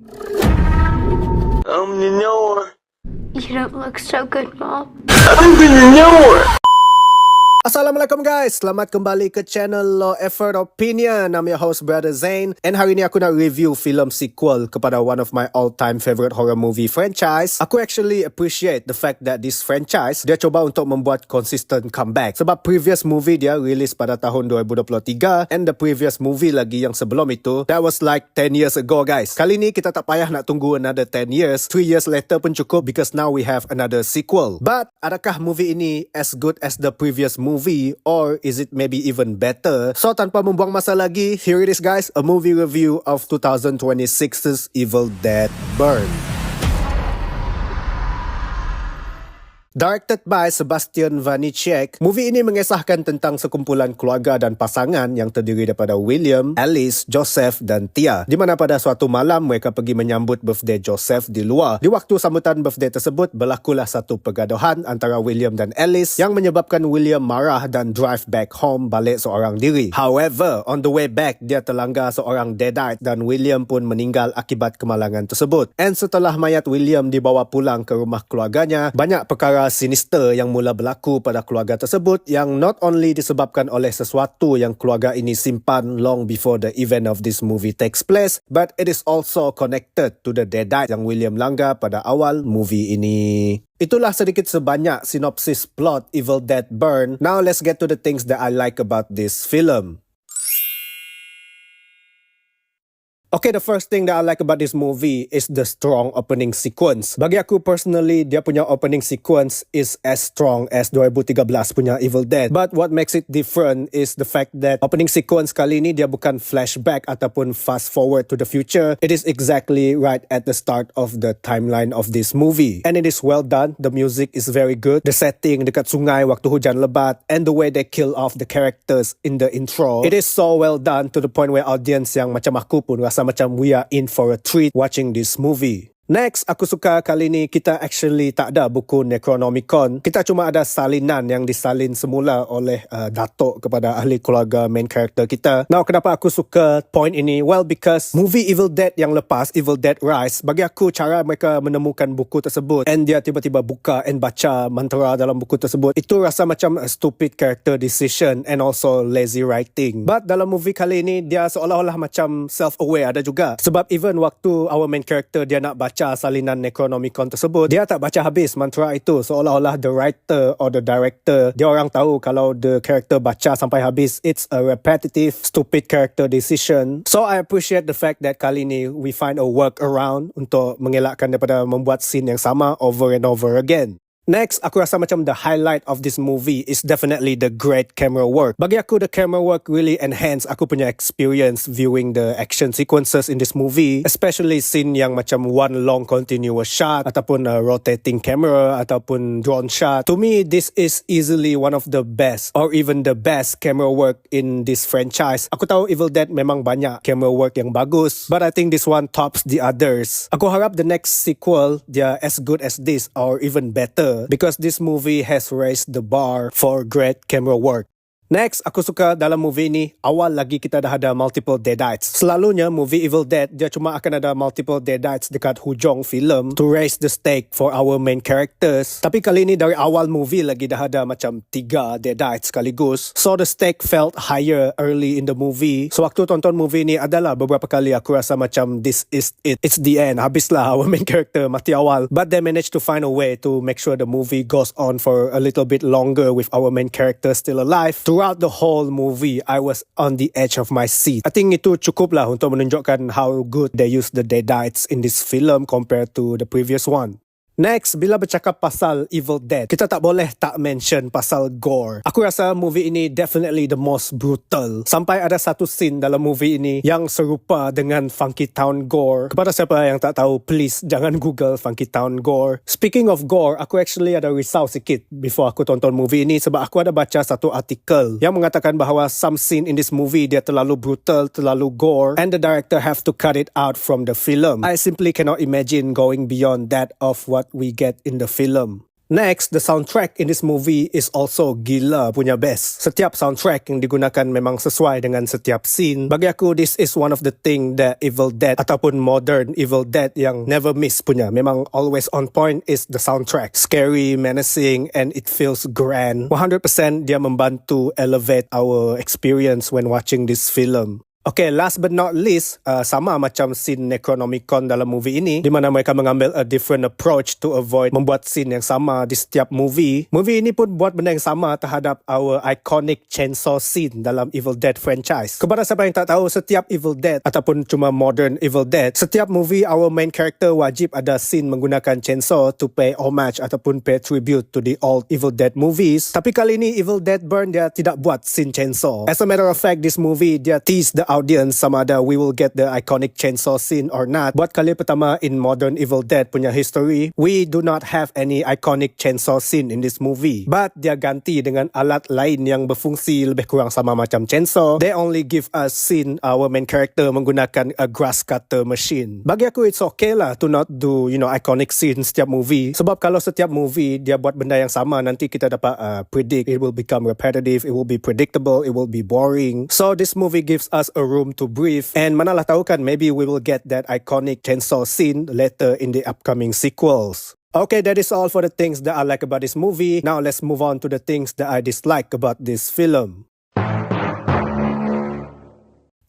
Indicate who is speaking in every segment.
Speaker 1: I'm the knower.
Speaker 2: You don't look so good, Mom.
Speaker 1: I'm the knower.
Speaker 3: Assalamualaikum guys, selamat kembali ke channel Law Effort Opinion. I'm your host Brother Zain, and hari ni aku nak review filem sequel kepada one of my all-time favorite horror movie franchise. Aku actually appreciate the fact that this franchise dia cuba untuk membuat consistent comeback, sebab previous movie dia release pada tahun 2023 and the previous movie lagi yang sebelum itu that was like 10 years ago guys. Kali ni kita tak payah nak tunggu another 10 years, 3 years later pun cukup because now we have another sequel. But adakah movie ini as good as the previous movie, or is it maybe even better? So tanpa membuang masa lagi, here it is guys, a movie review of 2026's Evil Dead Burn. Directed by Sebastian Vanecek, movie ini mengisahkan tentang sekumpulan keluarga dan pasangan yang terdiri daripada William, Alice, Joseph dan Thya, di mana pada suatu malam mereka pergi menyambut birthday Joseph di luar. Di waktu sambutan birthday tersebut, berlakulah satu pergaduhan antara William dan Alice yang menyebabkan William marah dan drive back home balik seorang diri. However, on the way back, dia terlanggar seorang deadite dan William pun meninggal akibat kemalangan tersebut. And setelah mayat William dibawa pulang ke rumah keluarganya, banyak perkara sinister yang mula berlaku pada keluarga tersebut yang not only disebabkan oleh sesuatu yang keluarga ini simpan long before the event of this movie takes place, but it is also connected to the deadite yang William langgar pada awal movie ini. Itulah sedikit sebanyak sinopsis plot Evil Dead Burn. Now let's get to the things that I like about this film. Okay, the first thing that I like about this movie is the strong opening sequence. Bagi aku personally, dia punya opening sequence is as strong as 2013 punya Evil Dead. But what makes it different is the fact that opening sequence kali ni dia bukan flashback ataupun fast forward to the future. It is exactly right at the start of the timeline of this movie. And it is well done. The music is very good. The setting dekat sungai waktu hujan lebat and the way they kill off the characters in the intro. It is so well done to the point where audience yang macam aku pun rasa macam we are in for a treat watching this movie. Next, aku suka kali ni kita actually tak ada buku Necronomicon. Kita cuma ada salinan yang disalin semula oleh datuk kepada ahli keluarga main character kita. Now, kenapa aku suka point ini? Well, because movie Evil Dead yang lepas, Evil Dead Rise, bagi aku cara mereka menemukan buku tersebut and dia tiba-tiba buka and baca mantra dalam buku tersebut, itu rasa macam a stupid character decision and also lazy writing. But dalam movie kali ini, dia seolah-olah macam self-aware ada juga. Sebab even waktu our main character dia nak baca salinan Necronomicon tersebut, dia tak baca habis mantra itu. Seolah-olah the writer or the director, dia orang tahu kalau the character baca sampai habis, it's a repetitive, stupid character decision. So I appreciate the fact that kali ni we find a workaround untuk mengelakkan daripada membuat scene yang sama over and over again. Next, aku rasa macam the highlight of this movie is definitely the great camera work. Bagi aku, the camera work really enhance aku punya experience viewing the action sequences in this movie, especially scene yang macam one long continuous shot ataupun a rotating camera ataupun drone shot. To me, this is easily one of the best or even the best camera work in this franchise. Aku tahu Evil Dead memang banyak camera work yang bagus, but I think this one tops the others. Aku harap the next sequel dia as good as this or even better, because this movie has raised the bar for great camera work. Next, aku suka dalam movie ni, awal lagi kita dah ada multiple deadites. Selalunya movie Evil Dead, dia cuma akan ada multiple deadites dekat hujung filem to raise the stake for our main characters. Tapi kali ni dari awal movie lagi dah ada macam 3 deadites sekaligus. So the stake felt higher early in the movie. So waktu tonton movie ni adalah beberapa kali aku rasa macam this is it. It's the end. Habislah our main character mati awal. But they managed to find a way to make sure the movie goes on for a little bit longer with our main character still alive. Throughout the whole movie, I was on the edge of my seat. I think itu cukup lah untuk menunjukkan how good they use the deadites in this film compared to the previous one. Next, bila bercakap pasal Evil Dead, kita tak boleh tak mention pasal gore. Aku rasa movie ini definitely the most brutal. Sampai ada satu scene dalam movie ini yang serupa dengan Funky Town gore. Kepada siapa yang tak tahu, please jangan Google Funky Town gore. Speaking of gore, aku actually ada risau sikit before aku tonton movie ini sebab aku ada baca satu artikel yang mengatakan bahawa some scene in this movie dia terlalu brutal, terlalu gore, and the director have to cut it out from the film. I simply cannot imagine going beyond that of what we get in the film. Next, the soundtrack in this movie is also gila punya best. Setiap soundtrack yang digunakan memang sesuai dengan setiap scene. Bagi aku, this is one of the thing that Evil Dead ataupun modern Evil Dead yang never miss punya. Memang always on point is the soundtrack. Scary, menacing, and it feels grand. 100% dia membantu elevate our experience when watching this film. Okay, last but not least, sama macam scene Necronomicon dalam movie ini, di mana mereka mengambil a different approach to avoid membuat scene yang sama di setiap movie. Movie ini pun buat benda yang sama terhadap our iconic chainsaw scene dalam Evil Dead franchise. Kepada siapa yang tak tahu, setiap Evil Dead ataupun cuma modern Evil Dead, setiap movie our main character wajib ada scene menggunakan chainsaw to pay homage ataupun pay tribute to the old Evil Dead movies. Tapi kali ini Evil Dead Burn dia tidak buat scene chainsaw. As a matter of fact, this movie dia tease the audience sama ada we will get the iconic chainsaw scene or not. Buat kali pertama in modern Evil Dead punya history, we do not have any iconic chainsaw scene in this movie. But dia ganti dengan alat lain yang berfungsi lebih kurang sama macam chainsaw. They only give us scene our main character menggunakan a grass cutter machine. Bagi aku it's okay lah to not do iconic scene setiap movie. Sebab kalau setiap movie dia buat benda yang sama, nanti kita dapat predict it will become repetitive, it will be predictable, it will be boring. So this movie gives us a room to breathe, and manalah tahu kan, maybe we will get that iconic chainsaw scene later in the upcoming sequels. Okay, that is all for the things that I like about this movie. Now let's move on to the things that I dislike about this film.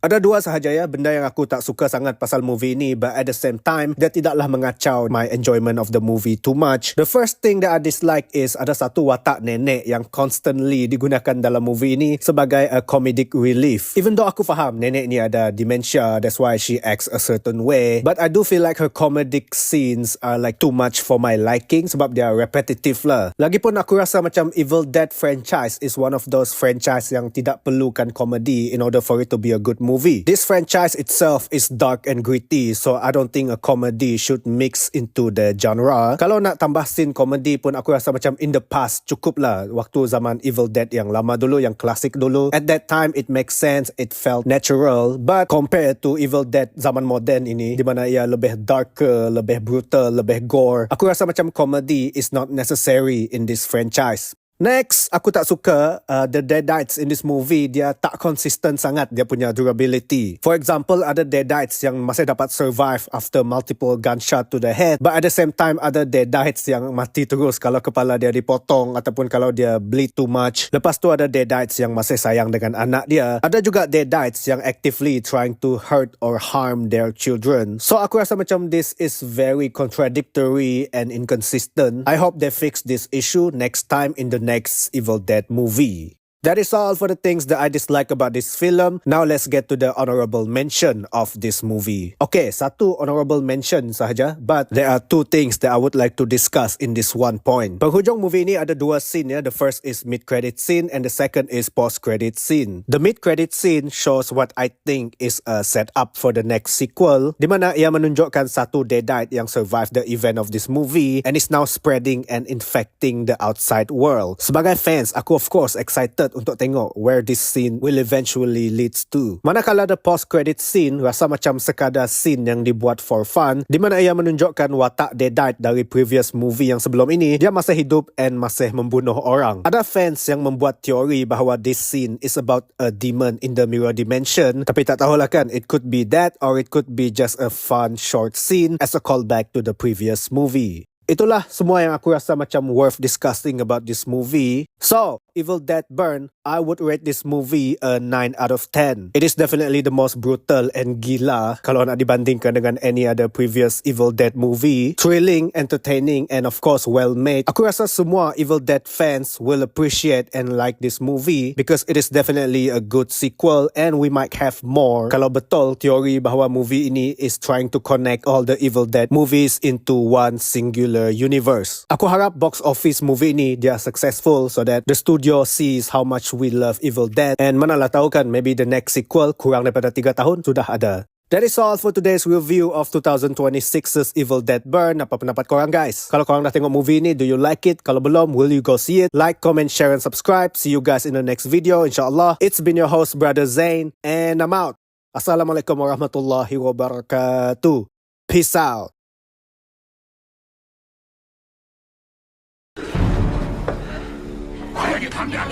Speaker 3: Ada dua sahaja ya benda yang aku tak suka sangat pasal movie ini, but at the same time dia tidaklah mengacau my enjoyment of the movie too much. The first thing that I dislike is ada satu watak nenek yang constantly digunakan dalam movie ini sebagai a comedic relief. Even though aku faham nenek ni ada dementia, that's why she acts a certain way, but I do feel like her comedic scenes are like too much for my liking sebab dia repetitive lah. Lagipun aku rasa macam Evil Dead franchise is one of those franchise yang tidak perlukan comedy in order for it to be a good movie. This franchise itself is dark and gritty, so I don't think a comedy should mix into the genre. Kalau nak tambah scene comedy pun aku rasa macam in the past cukup lah, waktu zaman Evil Dead yang lama dulu, yang klasik dulu. At that time it makes sense, it felt natural, but compared to Evil Dead zaman modern ini, di mana ia lebih darker, lebih brutal, lebih gore, aku rasa macam comedy is not necessary in this franchise. Next, aku tak suka the deadites in this movie. Dia tak konsisten sangat dia punya durability. For example, ada deadites yang masih dapat survive after multiple gunshot to the head, but at the same time ada deadites yang mati terus kalau kepala dia dipotong ataupun kalau dia bleed too much. Lepas tu ada deadites yang masih sayang dengan anak dia. Ada juga deadites yang actively trying to hurt or harm their children. So aku rasa macam this is very contradictory and inconsistent. I hope they fix this issue next time in the next Evil Dead movie. That is all for the things that I dislike about this film. Now let's get to the honorable mention of this movie. Okay, satu honorable mention sahaja, but there are two things that I would like to discuss in this one point. Penghujung movie ini ada dua scene ya. The first is mid-credit scene and the second is post-credit scene. The mid-credit scene shows what I think is a setup for the next sequel, di mana ia menunjukkan satu deadite yang survived the event of this movie and is now spreading and infecting the outside world. Sebagai fans, aku of course excited untuk tengok where this scene will eventually leads to. Manakala the post-credit scene rasa macam sekadar scene yang dibuat for fun, di mana ia menunjukkan watak deadite dari previous movie yang sebelum ini, dia masih hidup and masih membunuh orang. Ada fans yang membuat teori bahawa this scene is about a demon in the mirror dimension, tapi tak tahulah kan, it could be that or it could be just a fun short scene as a callback to the previous movie. Itulah semua yang aku rasa macam worth discussing about this movie. So, Evil Dead Burn, I would rate this movie a 9 out of 10. It is definitely the most brutal and gila kalau nak dibandingkan dengan any other previous Evil Dead movie. Thrilling, entertaining, and of course well made. Aku rasa semua Evil Dead fans will appreciate and like this movie because it is definitely a good sequel and we might have more kalau betul teori bahawa movie ini is trying to connect all the Evil Dead movies into one singular universe. Aku harap box office movie ini dia successful so that the studio sees how much we love Evil Dead, and manalah tahu kan, maybe the next sequel kurang daripada 3 tahun sudah ada. That is all for today's review of 2026's Evil Dead Burn. Apa pendapat korang guys? Kalau korang dah tengok movie ni, do you like it? Kalau belum, will you go see it? Like, comment, share and subscribe. See you guys in the next video, insyaAllah. It's been your host, Brother Zain, and I'm out. Assalamualaikum warahmatullahi wabarakatuh. Peace out.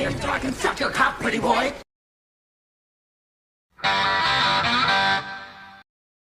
Speaker 4: in so I can suck your cock, pretty boy.